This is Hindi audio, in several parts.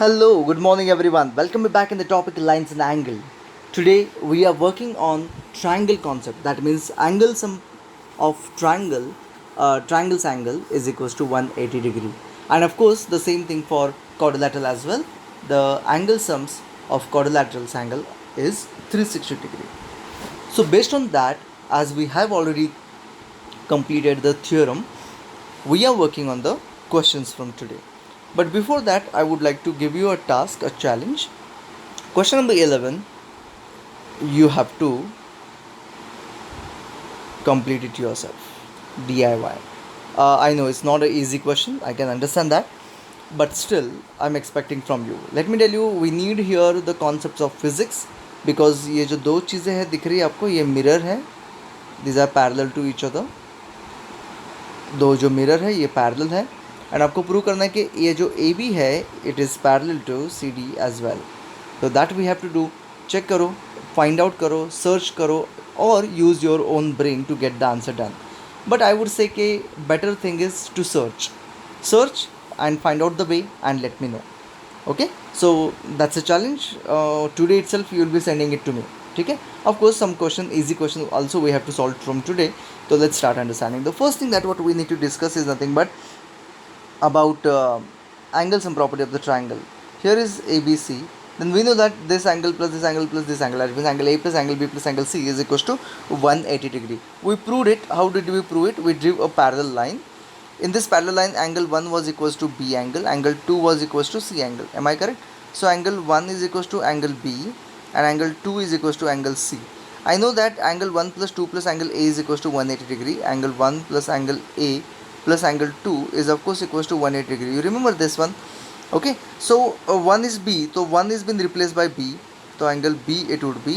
Hello, good morning everyone. Welcome back in the topic lines and angle. Today we are working on triangle concept. That means angle sum of triangle's angle is equals to 180 degree. And of course the same thing for quadrilateral as well. The angle sums of quadrilateral's angle is 360 degree. So based on that, as we have already completed the theorem, we are working on the questions from today. But before that, I would like to give you a task, a challenge. Question number 11, you have to complete it yourself, DIY. I know it's not an easy question, I can understand that, but still, I'm expecting from you. Let me tell you, we need here the concepts of physics, because ये जो दो चीज़ें हैं दिख रही है आपको, ये मिरर है, these are parallel to each other. दो जो मिरर है ये पैरेलल है, एंड आपको प्रूव करना है कि ये जो ए बी है it is parallel to C D as well. तो that we have to do. Check करो, फाइंड आउट करो, सर्च करो और use your own brain to get the answer done. But I would say कि better thing is to search and find out the way and let me know. Okay, so that's a challenge. Today itself you will be sending it to me. ठीक है. Of course some easy question also we have to solve from today. So let's start understanding. The first thing that what we need to discuss is nothing but about angles and property of the triangle. Here is ABC. Then we know that this angle plus this angle plus this angle, that means angle A plus angle B plus angle C is equals to 180 degree. We proved it. How did we prove it? We drew a parallel line. In this parallel line, angle 1 was equals to B angle, angle 2 was equals to C angle. Am I correct? So angle 1 is equals to angle B and angle 2 is equals to angle C. I know that angle 1 plus 2 plus angle A is equals to 180 degree. Angle 1 plus angle A plus angle 2 is of course equals to 180 degree. You remember this one? Okay. So 1 is B. So 1 is been replaced by B. So angle B it would be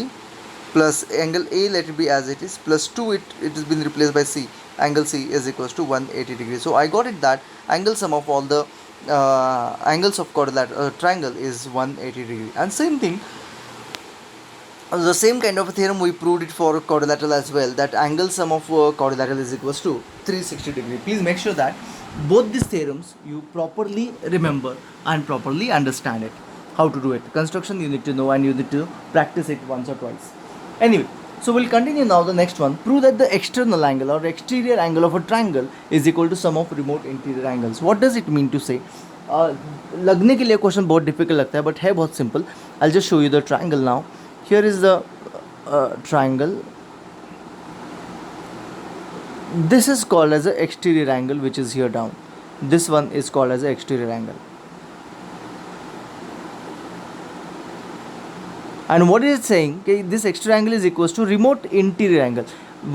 plus angle A, let it be as it is, plus 2 it has been replaced by C. Angle C is equals to 180 degrees. So I got it that angle sum of all the angles of quadrilateral triangle is 180 degree. And same thing, the same kind of a theorem we proved it for quadrilateral as well, that angle sum of quadrilateral is equals to 360 degree. Please make sure that both these theorems you properly remember and properly understand it. How to do it, construction you need to know and you need to practice it once or twice. Anyway, so we'll continue now the next one. Prove that the external angle or exterior angle of a triangle is equal to sum of remote interior angles. What does it mean to say? लगने के लिए क्वेश्चन बहुत डिफिकल्ट लगता है, बट है बहुत simple. I'll just show you the triangle now. Here is the triangle. This is called as the exterior angle, which is here down. This one is called as the exterior angle. And what is it saying? Okay, this exterior angle is equals to remote interior angle.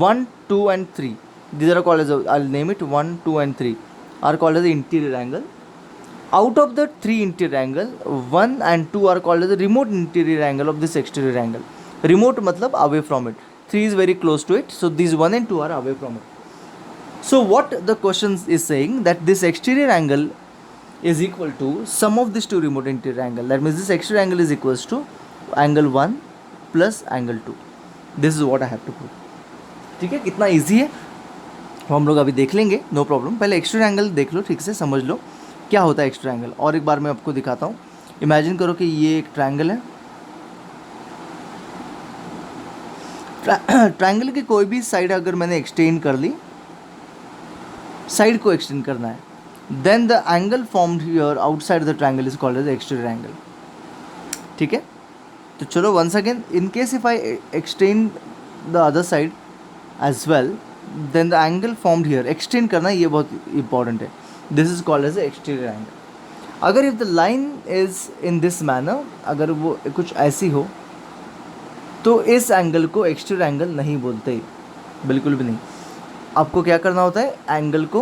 1, 2 and 3. These are called as, I'll name it 1, 2 and 3 are called as the interior angle. Out of the 3 interior angle, 1 and 2 are called as the remote interior angle of this exterior angle. Remote matlab away from it. 3 is very close to it. So these 1 and 2 are away from it. So what the question is saying, that this exterior angle is equal to sum of these two remote interior angle. That means this exterior angle is equals to angle 1 plus angle 2. This is what I have to prove. ठीक है, कितना ईजी है वो हम लोग अभी देख लेंगे, नो प्रॉब्लम. पहले एक्सट्रीम एंगल देख लो, ठीक से समझ लो क्या होता है एक्सट्रीम एंगल. और एक बार मैं आपको दिखाता हूँ. इमेजिन करो कि ये एक ट्रायंगल है. ट्रायंगल की कोई भी साइड अगर मैंने एक्सटेंड कर ली, साइड को एक्सटेंड करना है, then the angle formed here outside the triangle is called as exterior angle. ठीक है, तो चलो once again, in case if I extend the other side as well, then the angle formed here, extend करना ये बहुत इंपॉर्टेंट है. This is called as exterior angle. अगर if the line is in this manner, अगर वो कुछ ऐसी हो, तो इस एंगल को एक्सटीरियर एंगल नहीं बोलते, बिल्कुल भी नहीं. आपको क्या करना होता है, एंगल को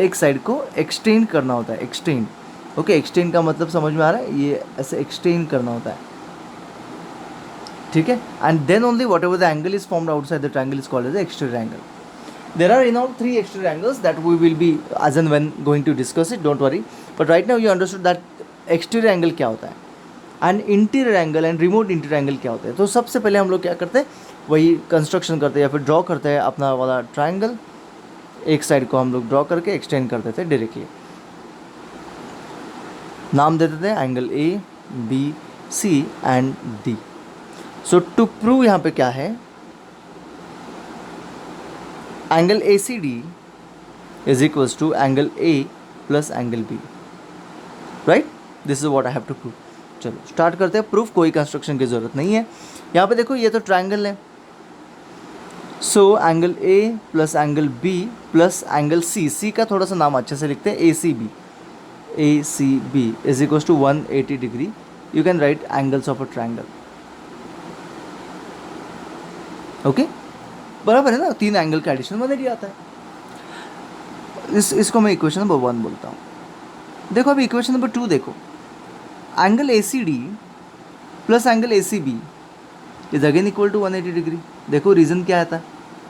एक साइड को एक्सटेंड करना होता है. एक्सटेंड, ओके, एक्सटेंड का मतलब समझ में आ रहा है, ये ऐसे एक्सटेंड करना होता है. ठीक है, and then only whatever the angle is formed outside the triangle is called as exterior angle. There are in all 3 exterior angles that we will be as and when going to discuss it, don't worry. But right now you understood that exterior angle क्या होता है and interior angle and remote interior angle क्या होता है. तो सबसे पहले हम लोग क्या करते हैं, वही कंस्ट्रक्शन करते हैं या फिर ड्रॉ करते हैं अपना वाला ट्रायंगल. एक साइड को हम लोग ड्रॉ करके एक्सटेंड करते थे डायरेक्टली. नाम दे देते हैं angle A B C and D. So to prove यहाँ पे क्या है, angle A C D is equals to angle A plus angle B, right. This is what I have to prove. चलो स्टार्ट करते हैं प्रूफ, कोई कंस्ट्रक्शन की ज़रूरत नहीं है। यहाँ पे देखो ये तो ट्रायंगल है, so angle A plus angle B plus angle C, C का थोड़ा सा नाम अच्छे से लिखते हैं A C B, A C B is equals to 180 degree. You can write angles of a triangle, okay बराबर है ना, 3 एंगल का एडिशन 180 आता है। इसको मैं इक्वेशन नंबर 1 बोलता हूँ। देखो अभी इक्वेशन नंबर 2 देखो, angle A C D plus angle A C B is again equal to 180 degree. देखो रीज़न क्या आता है,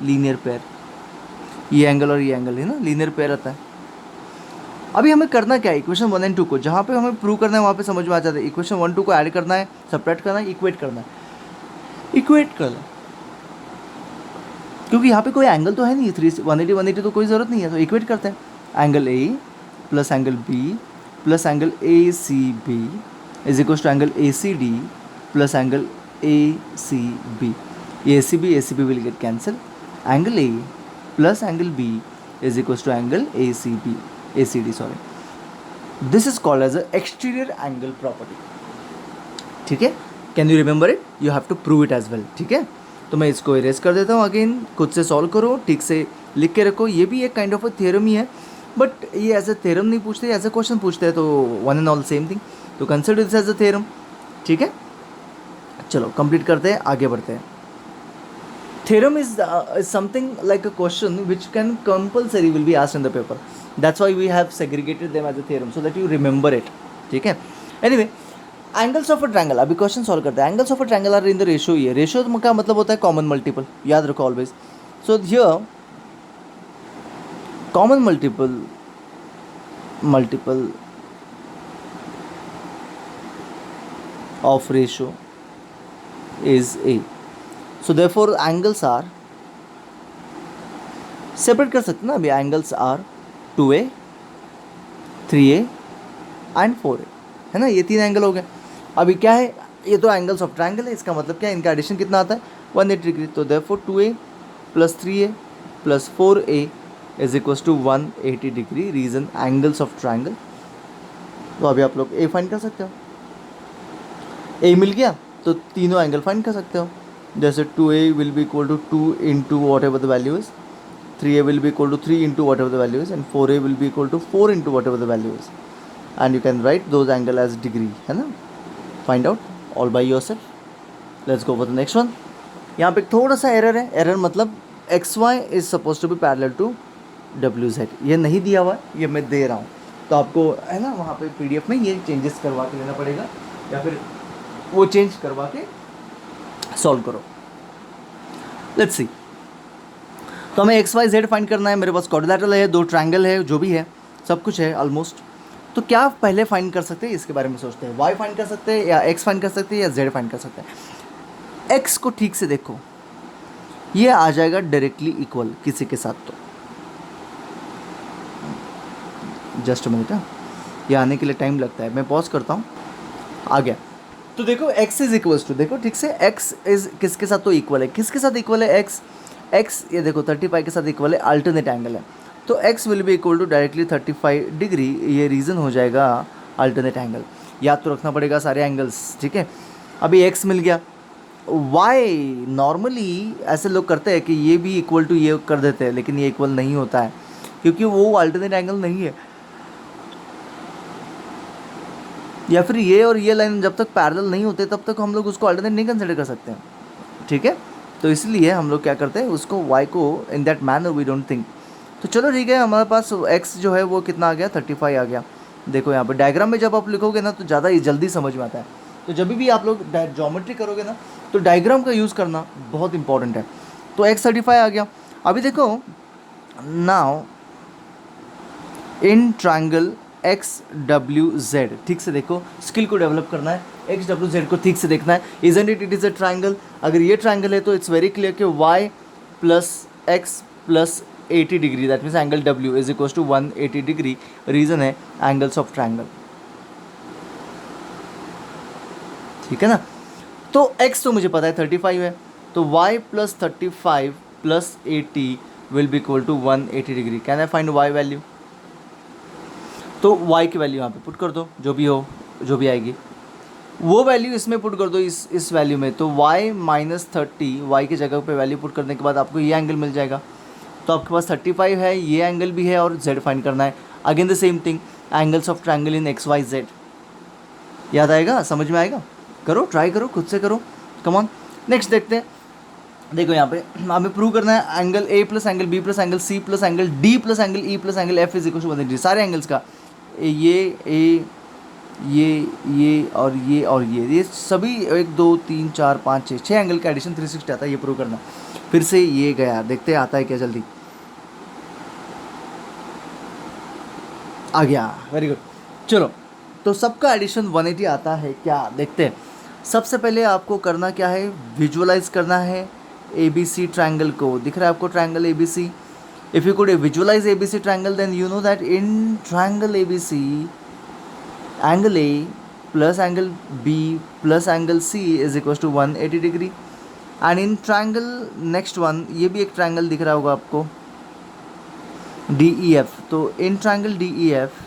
लीनियर पेयर, ये एंगल और ये एंगल है ना, लीनियर पेयर आता है। अभी हमें करना क्या है, इक्वेशन 1 एंड 2 को जहाँ पे हमें प्रूव करना है वहाँ पे समझ में आ जाता है। इक्वेशन 1 2 को ऐड करना है, सब्ट्रैक्ट करना है, इक्वेट करना है, इक्वेट करना है, क्योंकि यहाँ पे कोई एंगल तो है नहीं, 180 तो कोई ज़रूरत नहीं है, तो इक्वेट करते हैं। Angle A plus angle B plus angle A C B is equal to angle A C D plus angle A C B. A C B will get cancel. Angle A plus angle B is equal to angle A C B, A C D sorry. This is called as a exterior angle property, ठीक है। Can you remember it, you have to prove it as well, ठीक है। तो मैं इसको इरेज कर देता हूँ, अगेन खुद से सॉल्व करो, ठीक से लिख के रखो। ये भी एक काइंड ऑफ अ थ्योरम ही है, बट ये एज अ थ्योरम नहीं पूछते, एज अ क्वेश्चन पूछते हैं, तो one and all same thing, तो consider this as a theorem, ठीक है। चलो कंप्लीट करते हैं, आगे बढ़ते हैं। Theorem is something like a question which can compulsory will be asked in the paper, that's why we have segregated them as a theorem so that you remember it, ठीक है। Anyway angles of a triangle, अभी क्वेश्चन सॉल्व करते हैं। Angles of a triangle are in the ratio, ये रेशियो का मतलब होता है कॉमन मल्टीपल, याद रखो always. So here common multiple of ratio is A. So therefore angles are, separate कर सकते हैं ना अभी, angles are 2A 3A and 4A, है ना, ये 3 एंगल हो गए। अभी क्या है, ये तो एंगल्स ऑफ ट्रायंगल है, इसका मतलब क्या है, इनका एडिशन कितना आता है 180 डिग्री। तो therefore 2A plus 3A plus 4A is equals to 180 degree, reason angles of triangle. तो अभी आप लोग A फाइंड कर सकते हो, ए मिल गया तो तीनों एंगल फाइंड कर सकते हो। जैसे 2A will be equal to 2 into whatever the value is, 3A will be equal to 3 into whatever the value is, and 4A will be equal to 4 into whatever the value is, and you can write those angle as degree, है ना। Find out all by yourself. Let's go for the next one. यहाँ पे थोड़ा सा एरर है, एरर मतलब XY is suppose to be parallel to WZ, ये नहीं दिया हुआ है, ये मैं दे रहा हूँ, तो आपको है ना वहाँ पे PDF में ये चेंजेस करवा के लेना पड़ेगा, या फिर वो चेंज करवा के सॉल्व करो। लेट्स सी, तो हमें XYZ फाइंड करना है। मेरे पास क्वाड्रिलेटरल है, 2 ट्रायंगल है, जो भी है सब कुछ है ऑलमोस्ट। तो क्या पहले फाइंड कर सकते हैं, इसके बारे में सोचते हैं। Y फाइंड कर सकते हैं, या X फाइंड कर सकते हैं, या Z फाइंड कर सकते हैं। X को ठीक से देखो, ये आ जाएगा डायरेक्टली इक्वल किसी के साथ, तो जस्ट मिनट, ये आने के लिए टाइम लगता है, मैं पॉज करता हूँ। आ गया, तो देखो x इज इक्वल्स टू, देखो ठीक से x इज किसके साथ तो इक्वल है, किसके साथ इक्वल है x ये देखो 35 के साथ इक्वल है, अल्टरनेट एंगल है, तो x will be equal to directly 35 degree, ये रीज़न हो जाएगा अल्टरनेट एंगल। याद तो रखना पड़ेगा सारे एंगल्स, ठीक है। अभी x मिल गया। y नॉर्मली ऐसे लोग करते हैं कि ये भी इक्वल टू ये कर देते हैं, लेकिन ये इक्वल नहीं होता है, क्योंकि वो अल्टरनेट एंगल नहीं है, या फिर ये और ये लाइन जब तक पैरेलल नहीं होते तब तक हम लोग उसको अल्टरनेट नहीं कंसिडर कर सकते हैं, ठीक है। तो इसलिए हम लोग क्या करते हैं, उसको y को in that manner we don't think. तो चलो ठीक है, हमारे पास x जो है वो कितना आ गया, 35 आ गया। देखो यहाँ पे डायग्राम में जब आप लिखोगे ना तो ज़्यादा जल्दी समझ में आता है। तो जब भी आप लोग ज्योमेट्री करोगे ना तो डायग्राम का यूज़ करना बहुत इंपॉर्टेंट है। तो x 35 आ गया। अभी देखो नाउ इन ट्रायंगल XWZ, ठीक से देखो, स्किल को डेवलप करना है, XWZ को ठीक से देखना है। Isn't it is a triangle, अगर ये ट्रायंगल है तो इट्स वेरी क्लियर कि y plus x plus 80 degree, that means angle W is equal to 180 degree, reason है एंगल्स ऑफ ट्रायंगल। ठीक है ना। तो x तो मुझे पता है 35 है, तो y plus 35 plus 80 will be equal to 180 degree. Can I find y value? तो y की वैल्यू यहाँ पे पुट कर दो, जो भी हो, जो भी आएगी वो वैल्यू इसमें पुट कर दो, इस वैल्यू में। तो y माइनस 30, वाई की जगह पे वैल्यू पुट करने के बाद आपको ये एंगल मिल जाएगा। तो आपके पास 35 है, ये एंगल भी है, और z फाइंड करना है। Again the same thing, angles of triangle in X Y Z. याद आएगा, समझ में आएगा? करो, ट्राई करो, खुद से करो, कम ऑन। नेक्स्ट देखते हैं। देखो यहाँ पे हमें प्रूव करना है angle A plus angle B plus angle C plus angle D plus angle E plus angle F is equal to 180। सारे एंगल्स का ये और ये सभी 1 2 3 4 5 6 एंगल का एडिशन 360 आता है, ये प्रूव करना। फिर से ये गया, देखते हैं आता है क्या जल्दी। आ गया, वेरी गुड। चलो, तो सबका एडिशन 180 आता है क्या, देखते हैं। सबसे पहले आपको करना क्या है, विजुअलाइज करना है ए बी सी ट्रायंगल को। दिख रहा है आपको triangle A B C? If you could visualise A B C triangle, then you know that in triangle A B C angle A plus angle B plus angle C is equal to 180 degree. And in triangle next one, ये भी एक ट्रायंगल दिख रहा होगा आपको, डी ई एफ। तो in triangle D E F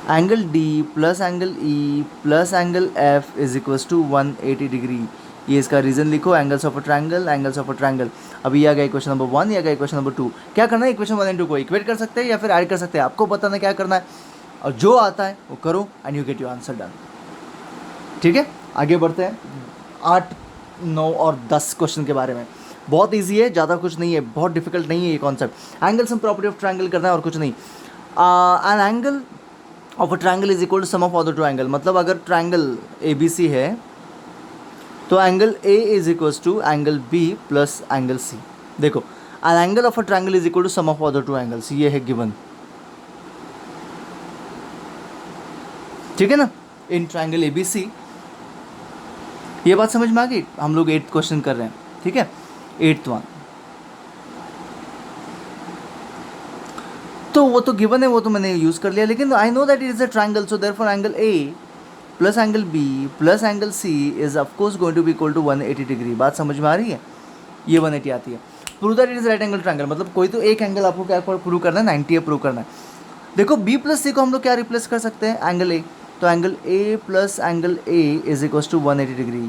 angle D plus angle E plus angle F is equals to 180 degree. ये इसका रीजन लिखो, angles of a triangle, angles of a triangle. अभी ये आ गया इक्वेशन नंबर 1, ये आ गया इक्वेशन नंबर 2। क्या करना है, इक्वेशन 1 एंड 2 को इक्वेट कर सकते हैं या फिर ऐड कर सकते हैं, आपको पता ना क्या करना है, और जो आता है वो करो and you get your answer done. ठीक है, आगे बढ़ते हैं 8 9 और 10 क्वेश्चन के बारे में। बहुत ईजी है, ज़्यादा कुछ नहीं है, बहुत डिफिकल्ट नहीं है ये concept. Angle sum property of triangle करना है और कुछ नहीं। An angle of a triangle is equal to sum of other two angle. मतलब अगर ट्रायंगल ए बी सी है तो angle A is equals to angle B plus angle C. देखो, an angle of a triangle is equal to sum of other two angles, ये है गिवन। ठीक है ना, इन ट्रायंगल ए बी सी। ये बात समझ में आ गई? हम लोग 8th क्वेश्चन कर रहे हैं, ठीक है, 8th वन। तो वो तो गिवन है, वो तो मैंने यूज़ कर लिया, लेकिन I know that it is a triangle, so therefore angle A plus angle B plus angle C is of course going to be equal to 180 degree. बात समझ में आ रही है? ये 180 आती है। Prove that it is right angle triangle, मतलब कोई तो एक एंगल आपको क्या प्रूव करना है, 90 प्रूव करना है। देखो, बी प्लस सी को हम लोग क्या रिप्लेस कर सकते हैं, एंगल ए। तो angle A plus angle A is equal to 180 degree.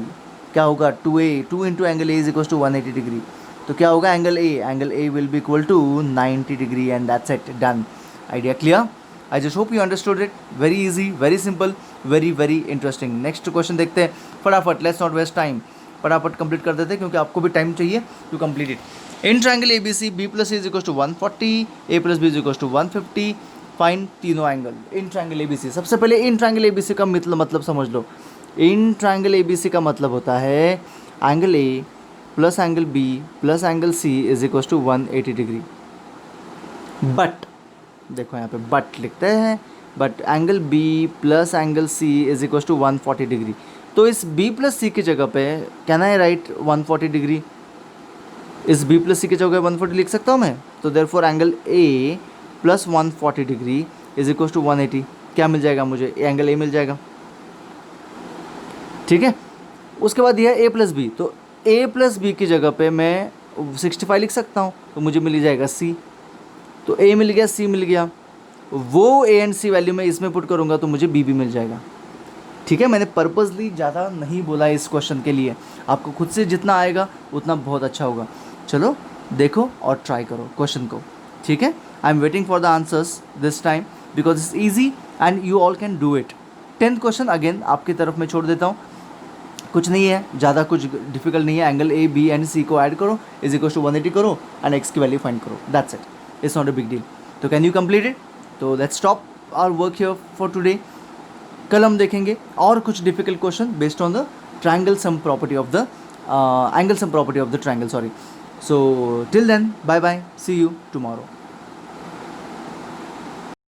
क्या होगा, 2 into angle A is equal to 180 degree. तो क्या होगा, angle A will be equal to 90 degree and that's it, done. Idea clear? I just hope you understood it. Very easy, very simple, very very interesting. Next question देखते हैं फटाफट, लेट्स नॉट वेस्ट टाइम, फटाफट कंप्लीट कर देते हैं क्योंकि आपको भी टाइम चाहिए to complete it. In triangle A B C B plus C is equal to 140, A plus B is equal to 150, find तीनों angle in triangle A B C. सबसे पहले इन ट्रायंगल ए बी सी का मतलब समझ लो। इन ट्रायंगल ए बी सी का मतलब होता है angle A plus angle B plus angle C is equal to 180 degree. But देखो यहाँ पे बट लिखते हैं, but angle B plus angle C is equal to 140 degree. तो इस बी प्लस सी की जगह पे कैन आई राइट 140 डिग्री? इस बी प्लस सी की जगह 140 लिख सकता हूँ मैं। तो therefore angle A plus 140 degree is equal to 180। क्या मिल जाएगा मुझे, एंगल ए मिल जाएगा। ठीक है, उसके बाद यह ए प्लस बी, तो ए प्लस बी की जगह पे मैं 65 लिख सकता हूँ, तो मुझे मिल जाएगा सी। तो ए मिल गया, सी मिल गया, वो ए एंड सी वैल्यू मैं इसमें पुट करूँगा तो मुझे बी भी मिल जाएगा। ठीक है, मैंने पर्पसली ज़्यादा नहीं बोला इस क्वेश्चन के लिए, आपको खुद से जितना आएगा उतना बहुत अच्छा होगा। चलो देखो और ट्राई करो क्वेश्चन को, ठीक है। I am waiting for the answers this time because it's easy and you all can do it. 10th question again आपकी तरफ मैं छोड़ देता हूँ, कुछ नहीं है, ज़्यादा कुछ डिफिकल्ट नहीं है। Angle A B and C को ऐड करो, इज इक्वल टू 180 करो एंड एक्स की वैल्यू फाइंड करो, that's it, it's not a big deal. तो कैन यू कंप्लीट इट? तो let's stop our work here for today. कल हम देखेंगे और कुछ difficult question based on the triangle sum property of the angle sum property of the triangle, sorry. So till then, bye bye, C you tomorrow.